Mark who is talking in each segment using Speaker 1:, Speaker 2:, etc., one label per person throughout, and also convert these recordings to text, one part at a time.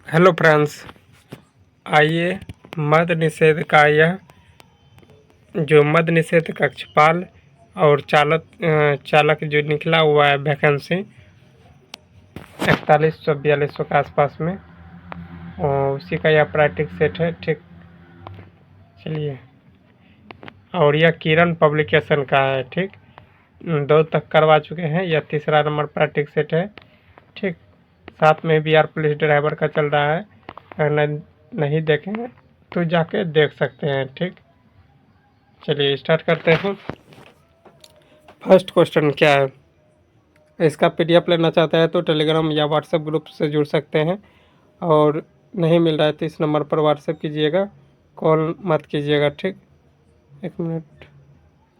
Speaker 1: Hello friends, आइए मद्य निषेध का यह जो मद्य निषेध कक्षपाल और चालक जो निकला हुआ है वैकेंसी 4142 के आसपास में, और उसी का यह प्रैक्टिस सेट है। ठीक, चलिए। और यह किरण पब्लिकेशन का है। ठीक, 2 तक करवा चुके हैं, यह तीसरा नंबर प्रैक्टिस सेट है। ठीक, साथ में बिहार पुलिस ड्राइवर का चल रहा है। अगर नहीं देखें तो जाके देख सकते हैं। ठीक, चलिए स्टार्ट करते हैं। फर्स्ट क्वेश्चन क्या है? इसका पीडीएफ लेना चाहता है तो टेलीग्राम या व्हाट्सएप ग्रुप से जुड़ सकते हैं, और नहीं मिल रहा है तो इस नंबर पर व्हाट्सएप कीजिएगा, कॉल मत कीजिएगा। ठीक, 1 मिनट,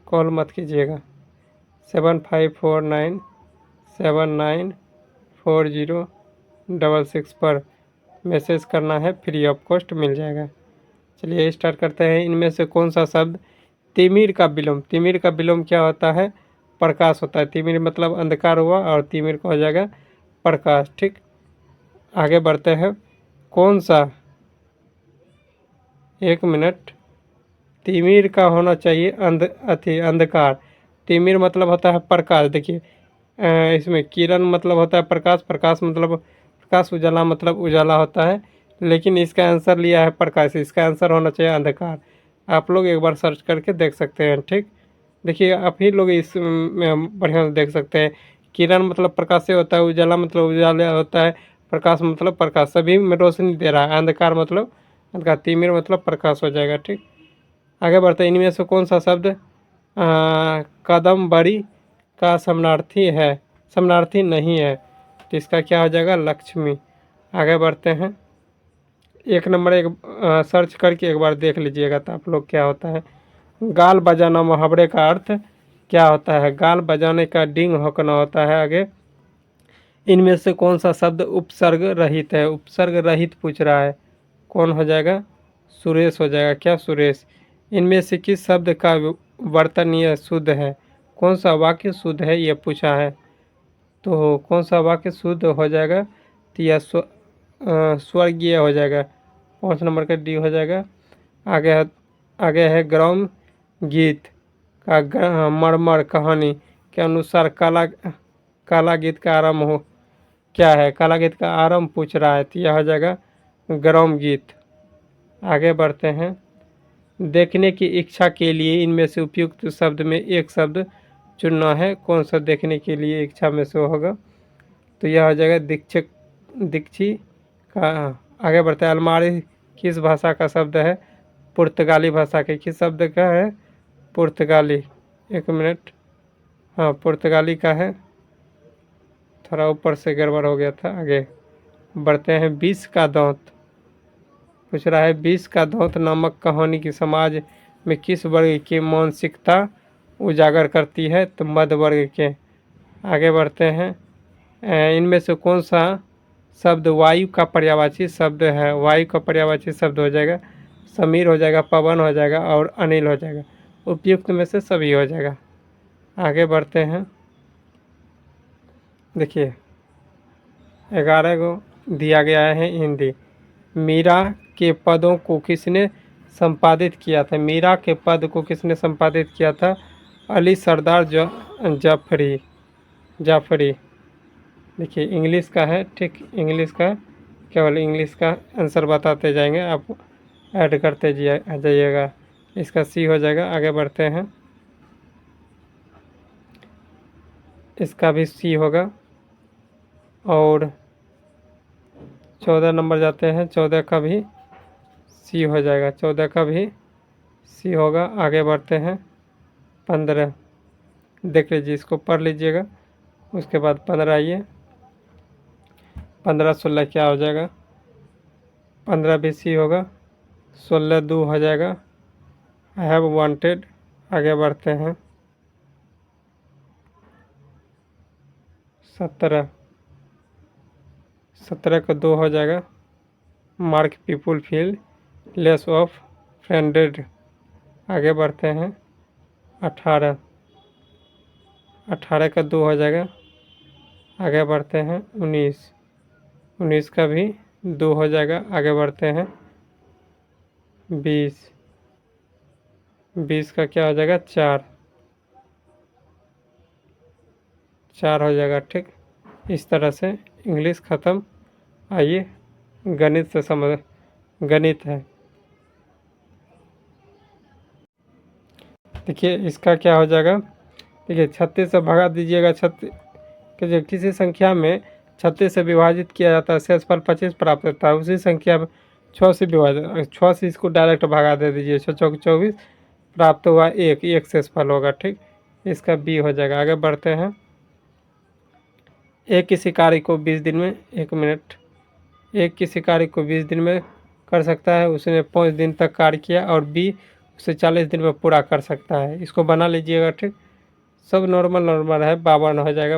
Speaker 1: कॉल मत कीजिएगा। 7549794066 पर मैसेज करना है, फ्री ऑफ कॉस्ट मिल जाएगा। चलिए स्टार्ट करते हैं। इनमें से कौन सा शब्द तिमिर का विलोम? तिमिर का विलोम क्या होता है? प्रकाश होता है। तिमिर मतलब अंधकार हुआ और तिमिर का हो जाएगा प्रकाश। ठीक, आगे बढ़ते हैं। कौन सा 1 मिनट, तिमिर का होना चाहिए अंधकार। तिमिर मतलब होता है प्रकाश। देखिए, इसमें किरण मतलब होता है प्रकाश, प्रकाश मतलब प्रकाश, उजाला मतलब उजाला होता है, लेकिन इसका आंसर लिया है प्रकाश। इसका आंसर होना चाहिए अंधकार। आप लोग एक बार सर्च करके देख सकते हैं। ठीक, देखिए आप ही लोग इस में बढ़िया से देख सकते हैं। किरण मतलब प्रकाश से होता है, उजाला मतलब उजाला होता है, प्रकाश मतलब प्रकाश, सभी में रोशनी दे रहा है। अंधकार मतलब अंधकार, तिमिर मतलब प्रकाश हो जाएगा। ठीक, आगे बढ़ते हैं। इनमें से कौन सा शब्द कादम्बरी का समानार्थी है? समानार्थी नहीं है, तो इसका क्या हो जाएगा? लक्ष्मी। आगे बढ़ते हैं। 1 नंबर सर्च करके एक बार देख लीजिएगा तो आप लोग क्या होता है। गाल बजाना मुहावरे का अर्थ क्या होता है? गाल बजाने का डिंग होकना होता है। आगे, इनमें से कौन सा शब्द उपसर्ग रहित है? उपसर्ग रहित पूछ रहा है, कौन हो जाएगा? सुरेश हो जाएगा। क्या सुरेश? इनमें से किस शब्द का वर्तनीय शुद्ध है? कौन सा वाक्य शुद्ध है ये पूछा है, तो कौन सा वाक्य शुद्ध हो जाएगा? तो यह स्वर्गीय हो जाएगा। 5 नंबर का डी हो जाएगा। आगे है ग्राम गीत का मरमर कहानी के अनुसार काला गीत का आरंभ हो क्या है? काला गीत का आरंभ पूछ रहा है, तो यह हो जाएगा ग्राम गीत। आगे बढ़ते हैं। देखने की इच्छा के लिए इनमें से उपयुक्त शब्द में एक शब्द चुनना है। कौन सा देखने के लिए इच्छा में से होगा? तो यह हो जाएगा दीक्षी का। आगे बढ़ते हैं। अलमारी किस भाषा का शब्द है? पुर्तगाली भाषा के। किस शब्द का है? पुर्तगाली। 1 मिनट, हाँ पुर्तगाली का है, थोड़ा ऊपर से गड़बड़ हो गया था। आगे बढ़ते हैं। 20 का दांत पूछ रहा है। 20 का दांत नामक कहानी की समाज में किस वर्ग की मानसिकता उजागर करती है? तो मध्य वर्ग के। आगे बढ़ते हैं। इनमें से कौन सा शब्द वायु का पर्यायवाची शब्द है? वायु का पर्यायवाची शब्द हो जाएगा समीर हो जाएगा, पवन हो जाएगा और अनिल हो जाएगा। उपयुक्त में से सभी हो जाएगा। आगे बढ़ते हैं। देखिए 11 को दिया गया है हिंदी। मीरा के पदों को किसने संपादित किया था? मीरा के पद को किसने संपादित किया था? अली सरदार जाफरी। देखिए इंग्लिश का है। ठीक, इंग्लिश का, केवल इंग्लिश का आंसर बताते जाएंगे, आप ऐड करते जाइएगा। इसका सी हो जाएगा। आगे बढ़ते हैं। इसका भी सी होगा। और 14 नंबर जाते हैं। 14 का भी सी हो जाएगा। 14 का भी सी होगा। आगे बढ़ते हैं। 15 देख लीजिए, इसको पढ़ लीजिएगा, उसके बाद 15 आइए। 15 16 क्या हो जाएगा? 15 भी सी होगा। 16 2 हो जाएगा। I have wanted. आगे बढ़ते हैं। 17 का 2 हो जाएगा। Mark people feel less of फ्रेंडेड। आगे बढ़ते हैं। 18 का 2 हो जाएगा। आगे बढ़ते हैं। 19 का भी 2 हो जाएगा। आगे बढ़ते हैं। 20, 20 का क्या हो जाएगा? 4, 4 हो जाएगा। ठीक, इस तरह से इंग्लिश ख़त्म। आइए गणित से समझ, गणित है। देखिए इसका क्या हो जाएगा। देखिए 36 से भगा दीजिएगा। 36 कि जो किसी संख्या में 36 से विभाजित किया जाता है शेषफल 25 प्राप्त होता है, उसी संख्या में 6 से विभाजित, 6 से इसको डायरेक्ट भगा दे दीजिए। 6 चौक 24 प्राप्त हुआ 1, 1 शेषफल होगा। ठीक, इसका बी हो जाएगा। आगे बढ़ते हैं। एक किसी कार्य को 20 दिन में, 1 मिनट, एक किसी कार्य को 20 दिन में कर सकता है, उसने 5 दिन तक कार्य किया, और बी उसे 40 दिन में पूरा कर सकता है। इसको बना लीजिएगा। ठीक, सब नॉर्मल नॉर्मल है। 52 हो जाएगा।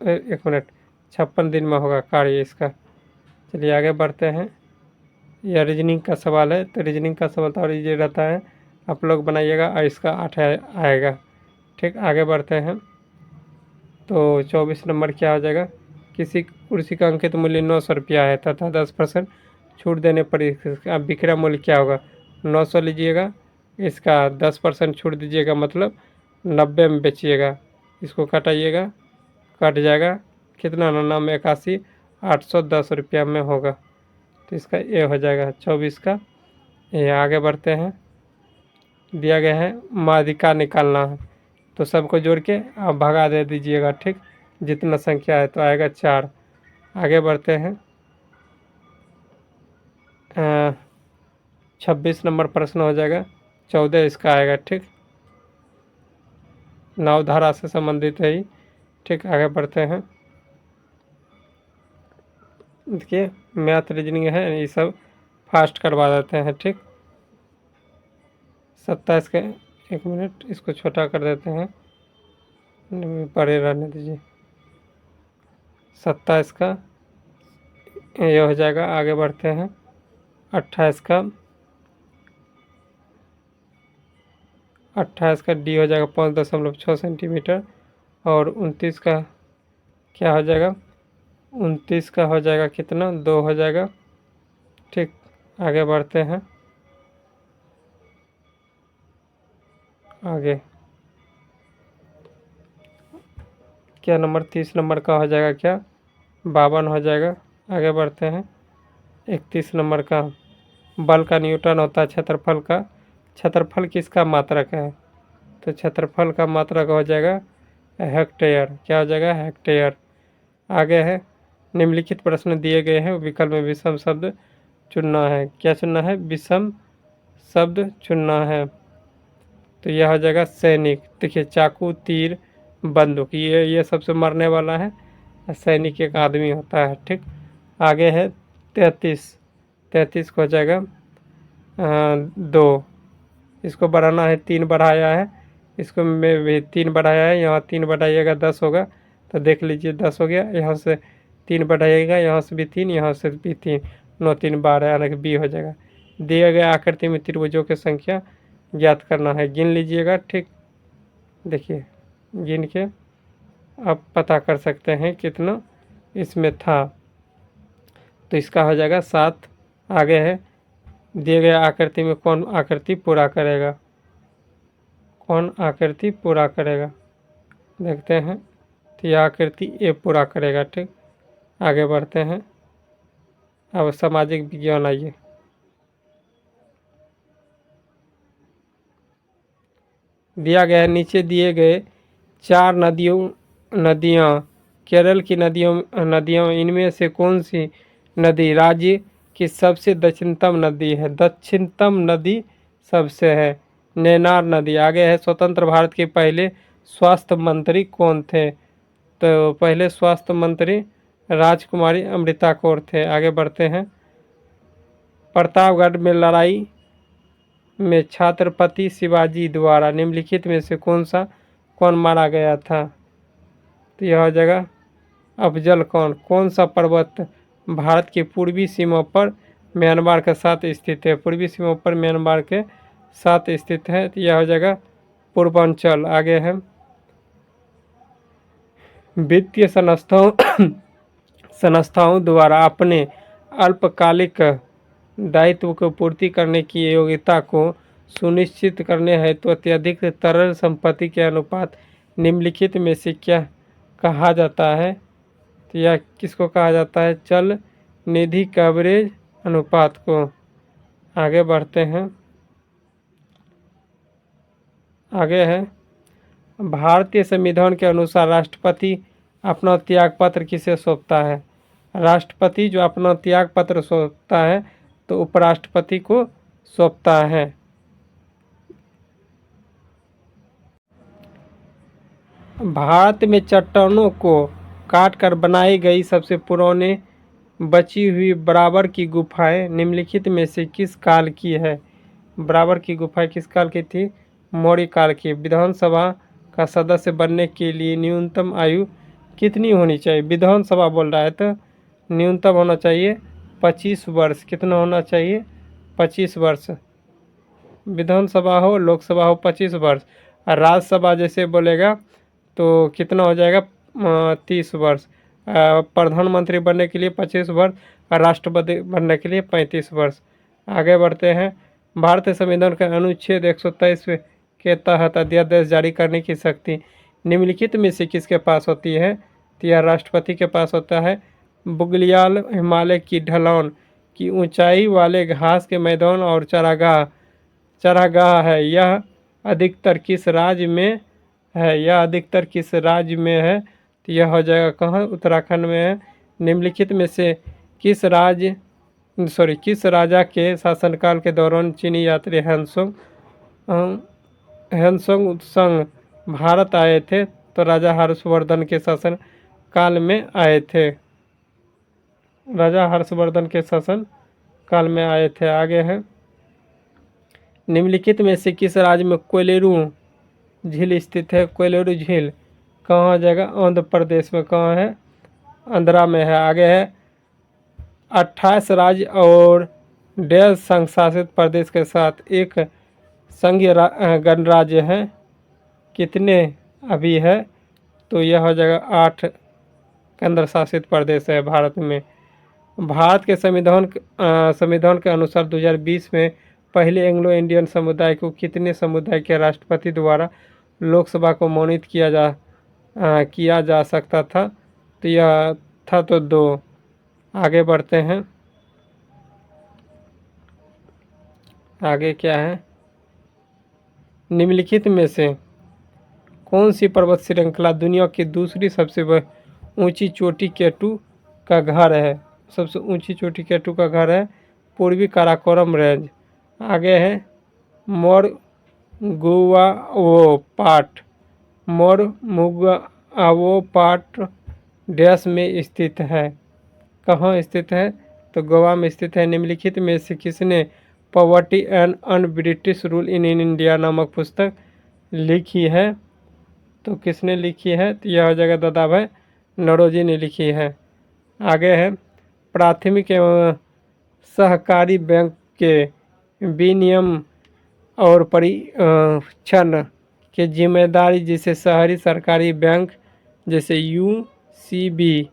Speaker 1: 1 मिनट, 56 दिन में होगा कार्य इसका। चलिए आगे बढ़ते हैं। यह रीजनिंग का सवाल है, तो रीजनिंग का सवाल तो और इजी रहता है, आप लोग बनाइएगा और इसका 8 आएगा। ठीक, आगे बढ़ते हैं। तो 24 नंबर क्या हो जाएगा। किसी कुर्सी का अंकित मूल्य 900 रुपया है तथा 10% छूट देने पर इसका विक्रय मूल्य क्या होगा। 900 लीजिएगा, इसका 10% छूट दीजिएगा, मतलब 90 में बेचिएगा। इसको कटाइएगा, कट जाएगा कितना, 9981, 810 रुपया में होगा। तो इसका ए हो जाएगा 24 का। ये आगे बढ़ते हैं। दिया गया है माध्यिका निकालना है, तो सबको जोड़ के आप भगा दे दीजिएगा। ठीक, जितना संख्या है तो आएगा 4। आगे बढ़ते हैं। 26 नंबर प्रश्न हो जाएगा। 14 इसका आएगा। ठीक, नवधारा से संबंधित है ही। ठीक, आगे बढ़ते हैं। देखिए मैथ रीजनिंग है, ये सब फास्ट करवा देते हैं। ठीक, 27 का, 1 मिनट, इसको छोटा कर देते हैं, बड़े रहने दीजिए। 27 का ये हो जाएगा। आगे बढ़ते हैं। 28 का, 28 का डी हो जाएगा 5.6 सेंटीमीटर। और 29 का क्या हो जाएगा। 29 का हो जाएगा कितना, 2 हो जाएगा। ठीक, आगे बढ़ते हैं। आगे क्या नंबर, 30 नंबर का हो जाएगा क्या, 52 हो जाएगा। आगे बढ़ते हैं। 31 नंबर का, बल का न्यूटन होता है क्षेत्रफल का, क्षेत्रफल किसका मात्रक है। तो क्षेत्रफल का मात्रक हो जाएगा हेक्टेयर। क्या हो जाएगा, हेक्टेयर। आगे है निम्नलिखित प्रश्न दिए गए हैं, विकल्प में विषम शब्द चुनना है। क्या चुनना है, विषम शब्द चुनना है। तो यह हो जाएगा सैनिक। देखिए चाकू, तीर, बंदूक, ये सबसे मरने वाला है। सैनिक एक आदमी होता है। ठीक, आगे है 33, 33 को हो जाएगा 2। इसको बढ़ाना है, 3 बढ़ाया है, इसको में भी 3 बढ़ाया है, यहाँ 3 बढ़ाइएगा 10 होगा। तो देख लीजिए 10 हो गया। यहाँ से 3 बढ़ाइएगा, यहाँ से भी 3, यहाँ से भी 3, 9 3 12, यानी कि बी हो जाएगा। दिए गए आकृति में त्रिभुजों की संख्या ज्ञात करना है, गिन लीजिएगा। ठीक, देखिए गिन के आप पता कर सकते हैं कितना इसमें था। तो इसका हो जाएगा 7। आगे है दिए गए आकृति में कौन आकृति पूरा करेगा, कौन आकृति पूरा करेगा, देखते हैं। तो यह आकृति ए पूरा करेगा। ठीक, आगे बढ़ते हैं। अब सामाजिक विज्ञान आइए। दिया गया है नीचे दिए गए 4 नदियाँ केरल की नदियाँ इनमें से कौन सी नदी राज्य की सबसे दक्षिणतम नदी है। दक्षिणतम नदी सबसे है नैनार नदी। आगे है स्वतंत्र भारत के पहले स्वास्थ्य मंत्री कौन थे। तो पहले स्वास्थ्य मंत्री राजकुमारी अमृता कौर थे। आगे बढ़ते हैं। प्रतापगढ़ में लड़ाई में छत्रपति शिवाजी द्वारा निम्नलिखित में से कौन मारा गया था। तो यह हो जाएगा अफजल खान। कौन सा पर्वत भारत की पूर्वी सीमा पर म्यांमार के साथ स्थित है। पूर्वी सीमा पर म्यांमार के साथ स्थित है। तो यह हो जाएगा पूर्वांचल। आगे है वित्तीय संस्थाओं द्वारा अपने अल्पकालिक दायित्व को पूर्ति करने की योग्यता को सुनिश्चित करने हेतु अत्यधिक तरल संपत्ति के अनुपात निम्नलिखित में से क्या कहा जाता है? तो यह किसको कहा जाता है? चल निधि कवरेज अनुपात को। आगे बढ़ते हैं। आगे है, भारतीय संविधान के अनुसार राष्ट्रपति अपना त्याग पत्र किसे सौंपता है? राष्ट्रपति जो अपना त्याग पत्र सौंपता है तो उपराष्ट्रपति को सौंपता है। भारत में चट्टानों को काटकर बनाई गई सबसे पुरानी बची हुई बराबर की गुफाएं निम्नलिखित में से किस काल की है? बराबर की गुफाएं किस काल की थी? मौर्य काल की। विधानसभा का सदस्य बनने के लिए न्यूनतम आयु कितनी होनी चाहिए? विधानसभा बोल रहा है तो न्यूनतम होना चाहिए 25 वर्ष। कितना होना चाहिए? 25 वर्ष। विधानसभा हो, लोकसभा हो 25 वर्ष, और राज्यसभा जैसे बोलेगा तो कितना हो जाएगा? 30 वर्ष। प्रधानमंत्री बनने के लिए 25 वर्ष और राष्ट्रपति बनने के लिए 35 वर्ष। आगे बढ़ते हैं। भारतीय संविधान का अनुच्छेद 123 के तहत अध्यादेश जारी करने की शक्ति निम्नलिखित में से किसके पास होती है? तो यह राष्ट्रपति के पास होता है। बुग्याल हिमालय की ढलान की ऊंचाई वाले घास के मैदान और चरागाह है। यह अधिकतर किस राज्य में है? यह अधिकतर किस राज्य में है? तो यह हो जाएगा कहाँ? उत्तराखंड में है। निम्नलिखित में से किस राजा के शासनकाल के दौरान चीनी यात्री ह्वेनसांग संग भारत आए थे? तो राजा हर्षवर्धन के शासन काल में आए थे। राजा हर्षवर्धन के शासन काल में आए थे। आगे है, निम्नलिखित में से किस राज्य में कोयलेरू झील स्थित है? कोयलेरू झील कहाँ हो जाएगा? आंध्र प्रदेश में। कहाँ है? आंध्रा में है। आगे है, 28 राज्य और 1.5 संघ शासित प्रदेश के साथ एक संघीय गणराज्य है। कितने अभी है? तो यह हो जाएगा 8 केंद्र शासित प्रदेश है भारत में। भारत के संविधान के अनुसार 2020 में पहले एंग्लो इंडियन समुदाय को कितने समुदाय के राष्ट्रपति द्वारा लोकसभा को मनोनीत किया जा सकता था? तो यह था तो 2। आगे बढ़ते हैं। आगे क्या है, निम्नलिखित में से कौन सी पर्वत श्रृंखला दुनिया की दूसरी सबसे ऊंची चोटी केटू का घर है? सबसे ऊंची चोटी केटू का घर है पूर्वी काराकोरम रेंज। आगे है, मोरमुगाओपाट डैश में स्थित है। कहाँ स्थित है? तो गोवा में स्थित है। निम्नलिखित में से किसने poverty and un British rule in India नामक पुस्तक लिखी है? तो किसने लिखी है? तो यह हो जाएगा दादा भाई नौरोजी ने लिखी है। आगे है, प्राथमिक एवं सहकारी बैंक के विनियम और परीक्षण की जिम्मेदारी जिसे शहरी सरकारी बैंक जैसे यूसीबी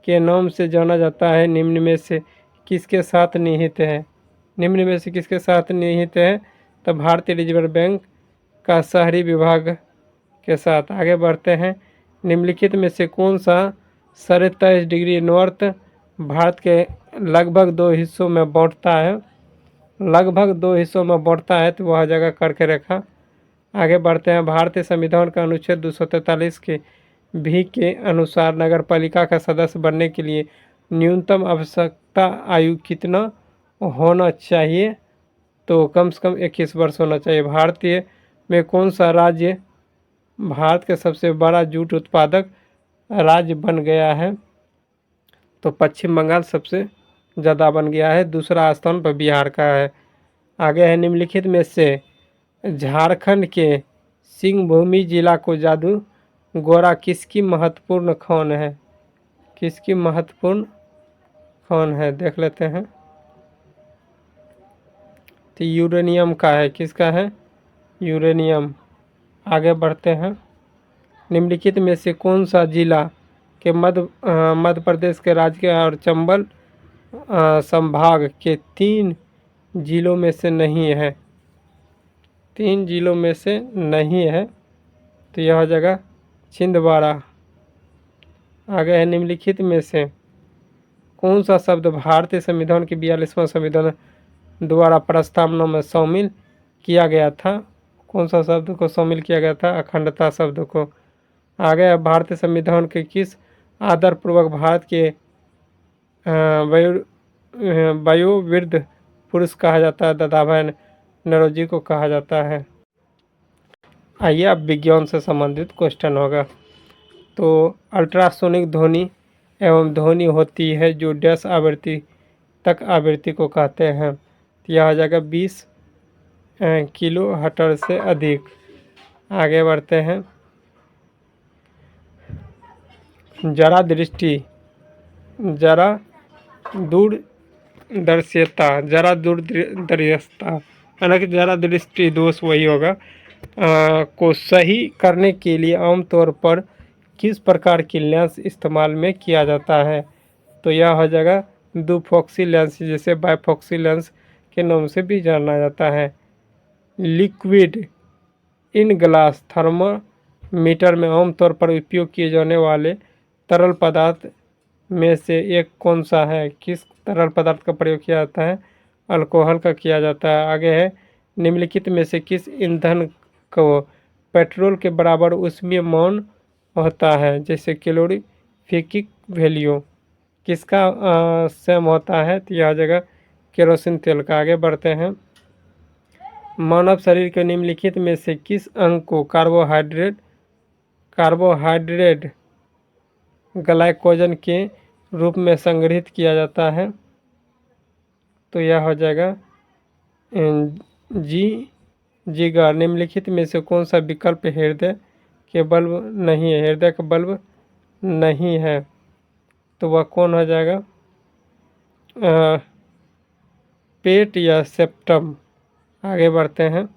Speaker 1: के नाम से जाना जाता है निम्न में से किसके साथ निहित है? निम्न में से किसके साथ निहित है? तो भारतीय रिजर्व बैंक का शहरी विभाग के साथ। आगे बढ़ते हैं। निम्नलिखित में से कौन सा 27 डिग्री नॉर्थ भारत के लगभग 2 हिस्सों में बांटता है? लगभग 2 हिस्सों में बांटता है तो वह जगह करके रखा। आगे बढ़ते हैं। भारतीय संविधान का अनुच्छेद 243 के भी के अनुसार नगर पालिका का सदस्य बनने के लिए न्यूनतम आवश्यकता आयु कितना होना चाहिए? तो कम से कम 21 वर्ष होना चाहिए। भारतीय में कौन सा राज्य भारत के सबसे बड़ा जूट उत्पादक राज्य बन गया है? तो पश्चिम बंगाल सबसे ज़्यादा बन गया है। दूसरा स्थान पर बिहार का है। आगे है, निम्नलिखित में से झारखंड के सिंहभूमि जिला को जादू गोरा किसकी महत्वपूर्ण खान है? किसकी महत्वपूर्ण खान है? देख लेते हैं। तो यूरेनियम का है। किसका है? यूरेनियम। आगे बढ़ते हैं। निम्नलिखित में से कौन सा जिला के मध्य प्रदेश के राजकीय और चंबल संभाग के 3 जिलों में से नहीं है, 3 जिलों में से नहीं है, तो यह हो जाएगा छिंदवाड़ा। आगे है निम्नलिखित में से कौन सा शब्द भारतीय संविधान के 42वां संविधान द्वारा प्रस्तावना में शामिल किया गया था? कौन सा शब्द को शामिल किया गया था? अखंडता शब्द को। आगे भारतीय संविधान के किस आदर पूर्वक भारत के वयोवृद्ध पुरुष कहा जाता है? दादाभाई नौरोजी को कहा जाता है। आइए अब विज्ञान से संबंधित क्वेश्चन होगा। तो अल्ट्रासोनिक ध्वनि एवं ध्वनि होती है जो डैश आवृत्ति तक आवृत्ति को कहते हैं, तो यह आ जाएगा 20 किलो हर्ट्ज से अधिक। आगे बढ़ते हैं। जरा दृष्टि, जरा दूरदर्शिता, जरा दूरदर्शिता हालांकि जरा दृष्टि दोष वही होगा को सही करने के लिए आमतौर पर किस प्रकार की लेंस इस्तेमाल में किया जाता है? तो यह हो जाएगा दुफॉक्सी लेंस, जिसे बाइफॉक्सी लेंस के नाम से भी जाना जाता है। लिक्विड इन ग्लास थर्मामीटर में आमतौर पर उपयोग किए जाने वाले तरल पदार्थ में से एक कौन सा है? किस तरल पदार्थ का प्रयोग किया जाता है? अल्कोहल का किया जाता है। आगे है निम्नलिखित में से किस ईंधन को पेट्रोल के बराबर ऊष्मीय मान होता है? जैसे कैलोरीफिक वैल्यू किसका सेम होता है? तो यह आ जाएगा केरोसिन तेल का। आगे बढ़ते हैं। मानव शरीर के निम्नलिखित में से किस अंग को कार्बोहाइड्रेट ग्लाइकोजन के रूप में संग्रहित किया जाता है? तो यह हो जाएगा जिगर। निम्नलिखित में से कौन सा विकल्प हृदय के बल्ब नहीं है? हृदय का बल्ब नहीं है, तो वह कौन हो जाएगा? पेट या सेप्टम। आगे बढ़ते हैं।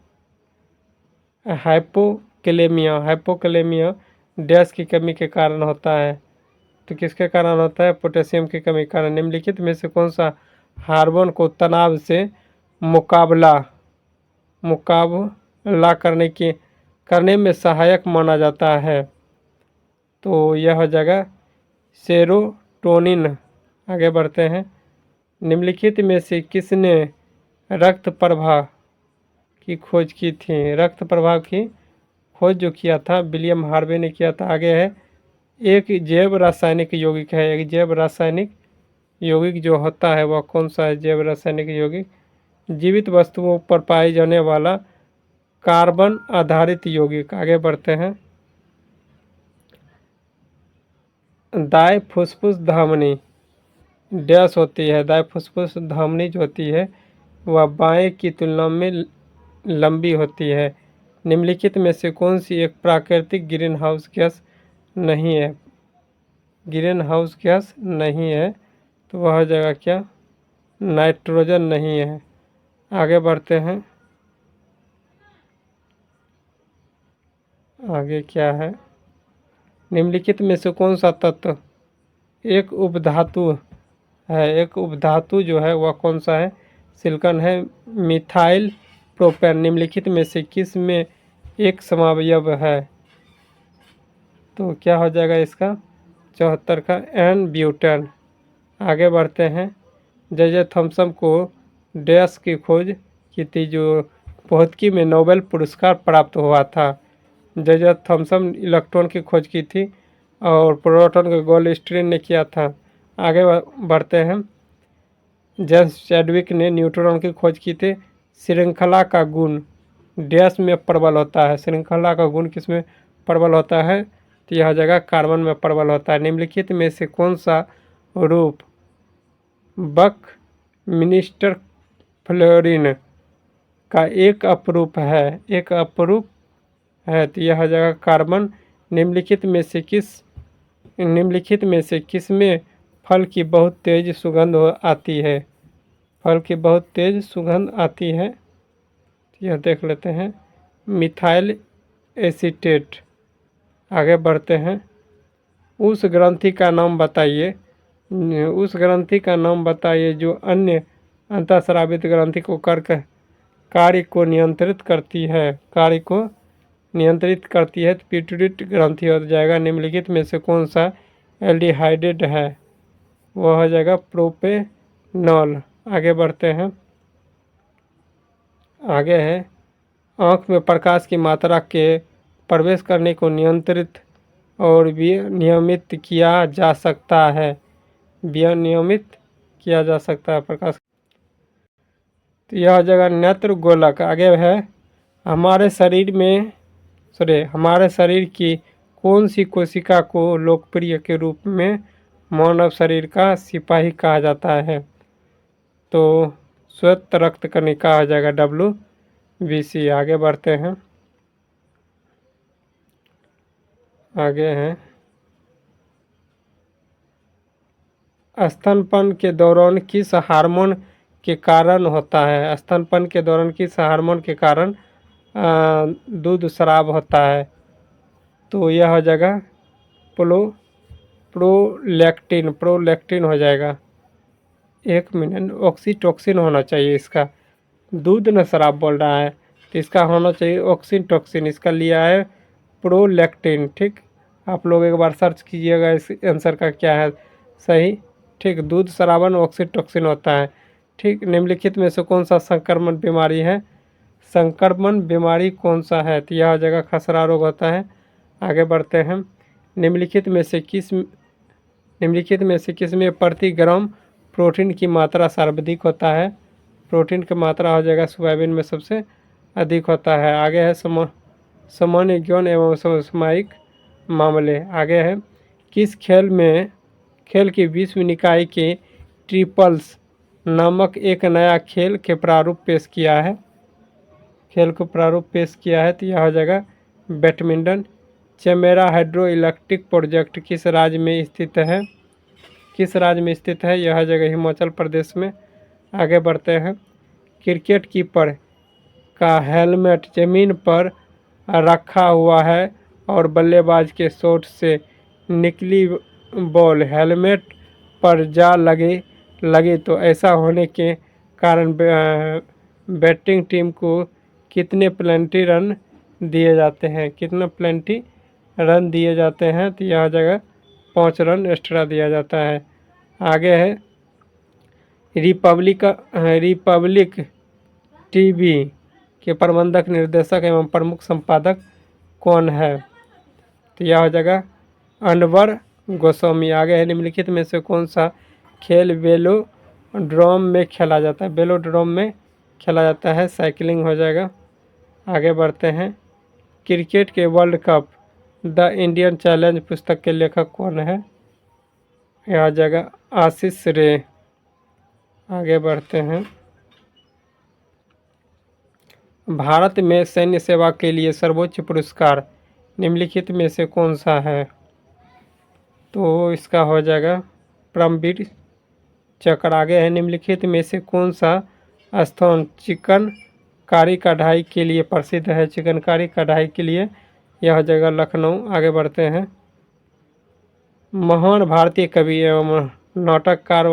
Speaker 1: हाइपोकैलेमिया डैश की कमी के कारण होता है, तो किसके कारण होता है? पोटेशियम की कमी के कारण। निम्नलिखित में से कौन सा हार्मोन को तनाव से मुकाबला करने में सहायक माना जाता है? तो यह हो जाएगा सेरोटोनिन। आगे बढ़ते हैं। निम्नलिखित में से किसने रक्त प्रवाह की खोज की थी? रक्त प्रवाह की खोज जो किया था विलियम हार्वे ने किया था। आगे है एक जैव रासायनिक यौगिक है। एक जैव रासायनिक यौगिक जो होता है वह कौन सा है? जैव रासायनिक यौगिक जीवित वस्तुओं पर पाए जाने वाला कार्बन आधारित यौगिक। आगे बढ़ते हैं। दाएं फुसफुस धमनी डैश होती है। दाएं फुसफुस धमनी जो होती है वह बाएं की तुलना में लंबी होती है। निम्नलिखित में से कौन सी एक प्राकृतिक ग्रीन हाउस गैस नहीं है? ग्रीन हाउस गैस नहीं है, तो वह हो जाएगा क्या? नाइट्रोजन नहीं है। आगे बढ़ते हैं। आगे क्या है? निम्नलिखित में से कौन सा तत्व एक उपधातु है? एक उपधातु जो है वह कौन सा है? सिलिकॉन है। मिथाइल प्रोपेन निम्नलिखित में से किस में एक समावयव है? तो क्या हो जाएगा इसका? 74 का एन ब्यूटेन। आगे बढ़ते हैं। जे थॉमसन को डैश की खोज की थी जो भौतिकी में नोबेल पुरस्कार प्राप्त हुआ था? जे थॉमसन इलेक्ट्रॉन की खोज की थी और प्रोटॉन को गोल्डस्टीन ने किया था। आगे बढ़ते हैं। जेम्स चैडविक ने न्यूट्रॉन की खोज की थी। श्रृंखला का गुण डैश में प्रबल होता है? श्रृंखला का गुण किस में प्रबल होता है? तो यह जगह कार्बन में प्रबल होता है। निम्नलिखित में से कौन सा रूप बक मिनिस्टर फ्लोरिन का एक अपरूप है? एक अपरूप है, तो यह जगह कार्बन। निम्नलिखित में से किस में फल की बहुत तेज सुगंध आती है? फल की बहुत तेज सुगंध आती है, तो यह देख लेते हैं। Methyl acetate. आगे बढ़ते हैं। उस ग्रंथि का नाम बताइए उस ग्रंथि का नाम बताइए जो अन्य अंतःस्रावित ग्रंथि को कार्य को नियंत्रित करती है, कार्य को नियंत्रित करती है। तो पिट्यूटरी ग्रंथि हो जाएगा। निम्नलिखित में से कौन सा एल्डिहाइडेट है? वह हो जाएगा प्रोपेनॉल। आगे बढ़ते हैं। आगे है आँख में प्रकाश की मात्रा के प्रवेश करने को नियंत्रित और विनियमित किया जा सकता है। विनियमित किया जा सकता है प्रकाश। तो यह हो जाएगा नेत्र गोलक। आगे है हमारे शरीर की कौन सी कोशिका को लोकप्रिय के रूप में मानव शरीर का सिपाही कहा जाता है? तो श्वेत रक्त कणिका हो जाएगा WBC। आगे बढ़ते हैं। आगे हैं स्तनपान के दौरान किस हार्मोन के कारण होता है? स्तनपान के दौरान किस हार्मोन के कारण दूध स्राव होता है? तो यह हो जाएगा प्रोलैक्टिन हो जाएगा। 1 मिनट। ऑक्सीटोक्सिन होना चाहिए इसका। दूध न शराब बोल रहा है तो इसका होना चाहिए ऑक्सीटोक्सिन। इसका लिया है प्रोलैक्टिन। ठीक, आप लोग एक बार सर्च कीजिएगा इस आंसर का क्या है सही। ठीक, दूध शराबन ऑक्सीटोक्सिन होता है। ठीक, निम्नलिखित में से कौन सा संक्रमण बीमारी है? संक्रमण बीमारी कौन सा है? तो यह जगह खसरा रोग होता है। आगे बढ़ते हैं। निम्नलिखित में से किस में प्रति ग्राम प्रोटीन की मात्रा सर्वाधिक होता है? प्रोटीन की मात्रा हो जाएगा सोयाबीन में सबसे अधिक होता है। आगे है सामान्य ज्ञान एवं समसामयिक मामले। आगे है किस खेल की विश्व निकाय के ट्रिपल्स नामक एक नया खेल के प्रारूप पेश किया है? खेल को प्रारूप पेश किया है तो यह हो जाएगा badminton. Chamera hydro electric project किस राज्य में स्थित है? किस राज्य में स्थित है? यह जगह हिमाचल प्रदेश में। आगे बढ़ते हैं। क्रिकेट कीपर का हेलमेट जमीन पर रखा हुआ है और बल्लेबाज के शॉट से निकली बॉल हेलमेट पर जा लगे तो ऐसा होने के कारण बैटिंग टीम को कितने पेनल्टी रन दिए जाते हैं? कितने पेनल्टी रन दिए जाते हैं? तो यह जगह 5 रन एक्स्ट्रा दिया जाता है। आगे है रिपब्लिक टीवी के प्रबंधक निर्देशक एवं प्रमुख संपादक कौन है? तो यह हो जाएगा अनवर गोस्वामी। आगे है निम्नलिखित में से कौन सा खेल वेलोड्रोम में खेला जाता है? वेलोड्रोम में खेला जाता है साइकिलिंग हो जाएगा। आगे बढ़ते हैं। क्रिकेट के world cup the Indian challenge पुस्तक के लेखक कौन है? यह आ जाएगा आशीष रे। आगे बढ़ते हैं। भारत में सैन्य सेवा के लिए सर्वोच्च पुरस्कार निम्नलिखित में से कौन सा है? तो इसका हो जाएगा परमवीर चक्र। आगे है निम्नलिखित में से कौन सा स्थान चिकनकारी कढ़ाई के लिए प्रसिद्ध है? चिकनकारी कढ़ाई के लिए यह हो जाएगा लखनऊ। आगे बढ़ते हैं। महान भारतीय कवि एवं नाटककार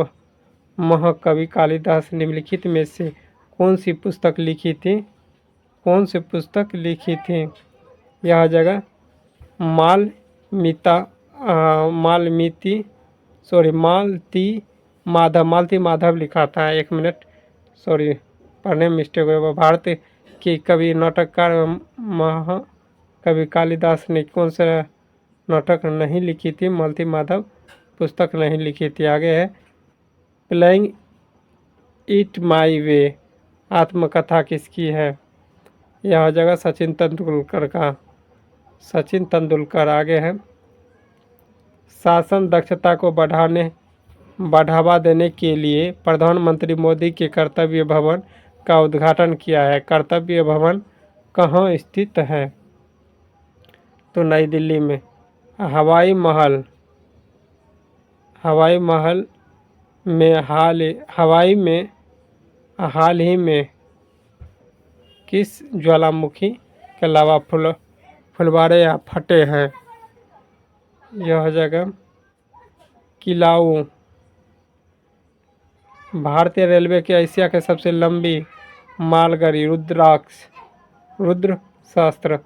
Speaker 1: महाकवि कालिदास निम्नलिखित में से कौन सी पुस्तक लिखी थी? कौन सी पुस्तक लिखी थी? यह हो जाएगा मालती माधव लिखा था। 1 मिनट, सॉरी पढ़ने में मिस्टेक हुआ। भारत की कवि नाटककार महाकवि कालिदास ने कौन सा नाटक नहीं लिखी थी? मालती माधव पुस्तक नहीं लिखी थी। आगे है प्लेइंग इट माई वे आत्मकथा किसकी है? यह हो जाएगा सचिन तेंदुलकर का। सचिन तेंदुलकर। आगे है शासन दक्षता को बढ़ावा देने के लिए प्रधानमंत्री मोदी के कर्तव्य भवन का उद्घाटन किया है। कर्तव्य भवन कहाँ स्थित है? तो नई दिल्ली में। हवाई महल में हाल ही में किस ज्वालामुखी के लावा फुलवारे या फटे हैं? यह हो जाएगा किलाऊ भारतीय रेलवे की एशिया की सबसे लंबी मालगाड़ी रुद्र शास्त्र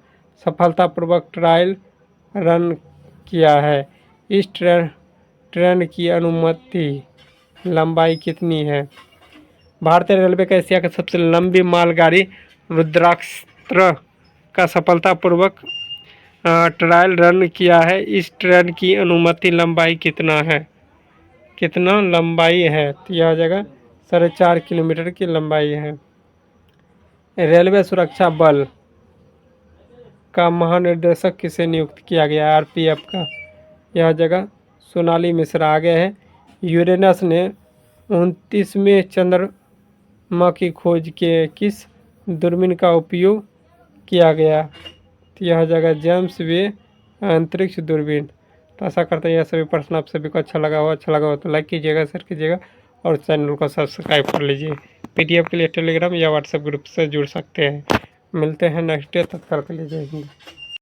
Speaker 1: सफलतापूर्वक ट्रायल रन किया है। इस ट्रेन की अनुमति लंबाई कितनी है? भारतीय रेलवे का एशिया की सबसे लंबी मालगाड़ी रुद्राक्ष का सफलतापूर्वक ट्रायल रन किया है। इस ट्रेन की अनुमति लंबाई कितना लंबाई है? तो यह जगह 4.5 किलोमीटर की लंबाई है। रेलवे सुरक्षा बल का महानिदेशक किसे नियुक्त किया गया? आरपीएफ का। यह जगह सोनाली मिश्रा। आगे है यूरेनस ने 29वें चंद्रमा की खोज के किस दूरबीन का उपयोग किया गया? तो यह जगह जेम्स वे अंतरिक्ष दूरबीन। तो आशा करते हैं यह सभी प्रश्न आप सभी को अच्छा लगा हो तो लाइक कीजिएगा, शेयर कीजिएगा और चैनल को सब्सक्राइब कर लीजिए। पीडीएफ के लिए टेलीग्राम या व्हाट्सएप ग्रुप से जुड़ सकते हैं। मिलते हैं नेक्स्ट डे, तब तक के लिए जय हिंद।